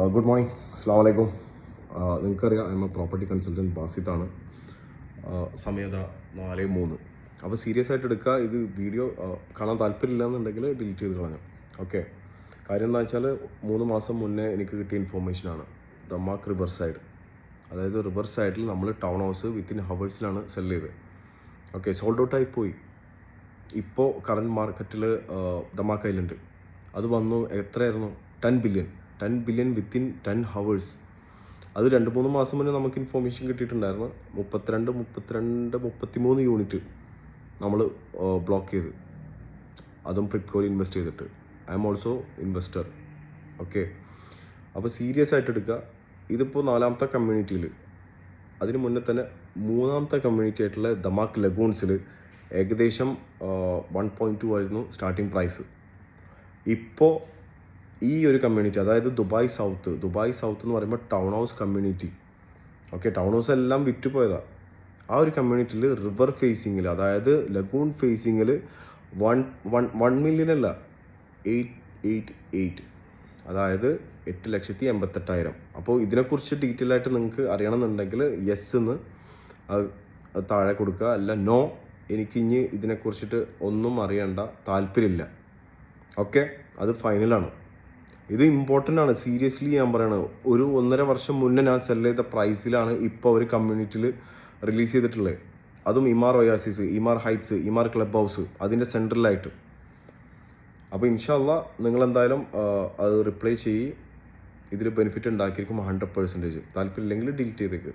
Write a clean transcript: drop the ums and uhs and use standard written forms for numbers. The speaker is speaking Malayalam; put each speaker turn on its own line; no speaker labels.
ഗുഡ് മോർണിംഗ്, അസ്സാം വലൈക്കും. നിങ്ങൾക്കറിയാം, I am a property consultant ബാസിത്താണ്. സമയത 4:03. അപ്പോൾ സീരിയസ് ആയിട്ട് എടുക്കുക. ഇത് വീഡിയോ കാണാൻ താല്പര്യമില്ല എന്നുണ്ടെങ്കിൽ ഡിലീറ്റ് ചെയ്ത് കളഞ്ഞു. ഓക്കെ. കാര്യം എന്താ വെച്ചാൽ 3 മാസം മുന്നേ എനിക്ക് കിട്ടിയ ഇൻഫോർമേഷനാണ്. ദമാക്ക് റിവർ സൈഡ്, അതായത് റിവർ സൈഡിൽ നമ്മൾ ടൗൺ ഹൗസ് വിത്തിൻ ഹവേഴ്സിലാണ് സെല് ചെയ്തത്. ഓക്കെ, സോൾഡ് ഔട്ടായി പോയി. ഇപ്പോൾ കറണ്ട് മാർക്കറ്റിൽ ദമാക്ക് ഐലൻഡ് അത് വന്നു. എത്രയായിരുന്നു? 10 ബില്യൺ വിത്തിൻ 10 ഹവേഴ്സ്. അത് 2-3 മാസം മുന്നേ നമുക്ക് ഇൻഫോർമേഷൻ കിട്ടിയിട്ടുണ്ടായിരുന്നു. 33 യൂണിറ്റ് നമ്മൾ ബ്ലോക്ക് ചെയ്ത്, അതും പ്രിപ്കോയിൽ ഇൻവെസ്റ്റ് ചെയ്തിട്ട്. I am also investor. Okay. അപ്പോൾ സീരിയസ് ആയിട്ട് എടുക്കുക. ഇതിപ്പോൾ 4ാമത്തെ കമ്മ്യൂണിറ്റിയിൽ, അതിന് മുന്നേ തന്നെ 3ാമത്തെ കമ്മ്യൂണിറ്റി ആയിട്ടുള്ള ദമാക്ക് ലഗൂൺസിൽ ഏകദേശം 1.2 ആയിരുന്നു സ്റ്റാർട്ടിങ് പ്രൈസ്. ഇപ്പോൾ ഈ ഒരു കമ്മ്യൂണിറ്റി, അതായത് ദുബായ് സൗത്ത് എന്ന് പറയുമ്പോൾ town house community. Okay, town house എല്ലാം വിറ്റുപോയതാണ്. ആ ഒരു കമ്മ്യൂണിറ്റിയിൽ റിവർ ഫേസിങ്ങിൽ, അതായത് ലഗൂൺ ഫേസിങ്ങിൽ 1 മില്യൺ അല്ല, 888, അതായത് 8,88,000. അപ്പോൾ ഇതിനെക്കുറിച്ച് ഡീറ്റെയിൽ ആയിട്ട് നിങ്ങൾക്ക് അറിയണമെന്നുണ്ടെങ്കിൽ യെസ് എന്ന് താഴെ കൊടുക്കുക. അല്ല നോ, എനിക്ക് ഇനി ഇതിനെക്കുറിച്ചിട്ട് ഒന്നും അറിയണ്ട, താല്പര്യമില്ല. ഓക്കെ, അത് ഫൈനലാണ്. ഇത് ഇമ്പോർട്ടൻ്റ് ആണ്. സീരിയസ്ലി ഞാൻ പറയണത്. 1.5 വർഷം മുന്നേ ഞാൻ സെല് ചെയ്ത പ്രൈസിലാണ് ഇപ്പോൾ അവർ കമ്മ്യൂണിറ്റിയിൽ റിലീസ് ചെയ്തിട്ടുള്ളത്. അതും ഇമാർ ഒയാസിസ്, ഇമാർ ഹൈറ്റ്സ്, ഇമാർ ക്ലബ് ഹൗസ്, അതിൻ്റെ സെൻട്രലായിട്ട്. അപ്പോൾ ഇൻഷാ അള്ളാ നിങ്ങളെന്തായാലും അത് റിപ്ലൈ ചെയ്യ്. ഇതിൽ ബെനിഫിറ്റ് ഉണ്ടാക്കിയിരിക്കും 100%. താല്പര്യമില്ലെങ്കിൽ ഡിലീറ്റ് ചെയ്തേക്ക്.